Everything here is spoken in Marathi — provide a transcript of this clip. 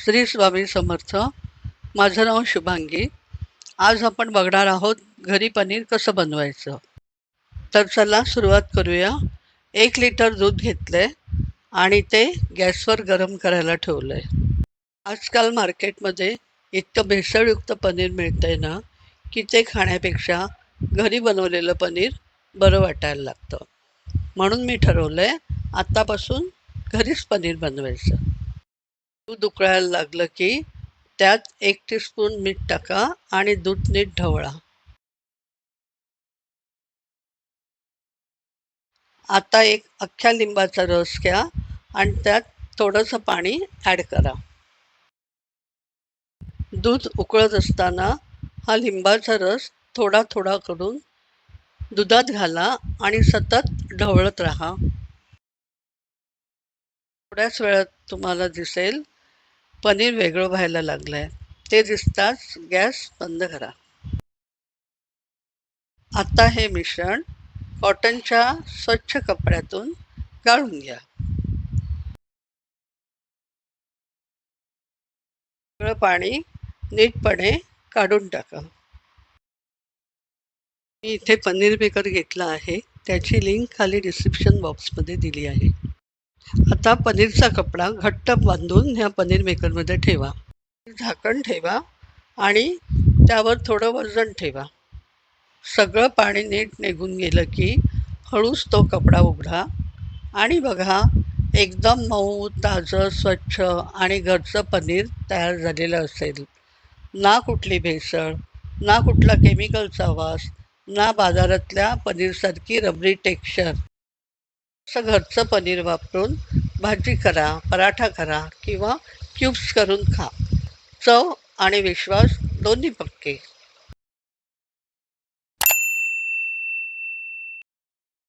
श्री स्वामी समर्थ. माझं नाव शुभांगी. आज आपण बघणार आहोत घरी पनीर कसं बनवायचं. तर चला सुरुवात करूया. 1 लिटर दूध घेतलंय आणि ते गॅसवर गरम करायला ठेवलंय. आजकाल मार्केटमध्ये इतकं भेसळयुक्त पनीर मिळतंय ना की ते खाण्यापेक्षा घरी बनवलेलं पनीर बरं वाटायला लागतं. म्हणून मी ठरवलंय आत्तापासून घरीच पनीर बनवायचं. दूध उकळायला लागलं की त्यात 1 टीस्पून मीठ टाका आणि दूध नीट ढवळा. आता एक अख्ख्या लिंबाचा रस घ्या आणि त्यात थोडंसं पाणी ॲड करा. दूध उकळत असताना हा लिंबाचा रस थोडा थोडा करून दुधात घाला आणि सतत ढवळत राहा. थोड्याच वेळात तुम्हाला दिसेल पनीर वेगळं व्हायला लागलंय. ते दिसताच गॅस बंद करा. आता हे मिश्रण कॉटनच्या स्वच्छ कपड्यातून गाळून घ्या. सगळं पाणी नीटपणे काढून टाका. मी इथे पनीर मेकर घेतला आहे, त्याची लिंक खाली डिस्क्रिप्शन बॉक्समध्ये दिली आहे. आता पनीरचा कपडा घट्ट बांधून ह्या पनीर मेकरमध्ये ठेवा. झाकण ठेवा आणि त्यावर थोडं वजन ठेवा. सगळं पाणी नीट निघून गेलं की हळूच तो कपडा उघडा आणि बघा, एकदम मऊ, ताजं, स्वच्छ आणि घरचं पनीर तयार झालेलं असेल. ना कुठली भेसळ, ना कुठला केमिकलचा वास, ना बाजारातल्या पनीरसारखी रबरी टेक्स्चर. असं घरचं पनीर वापरून भाजी करा, पराठा करा किंवा क्यूब्स करून खा. चव आणि विश्वास दोन्ही पक्के.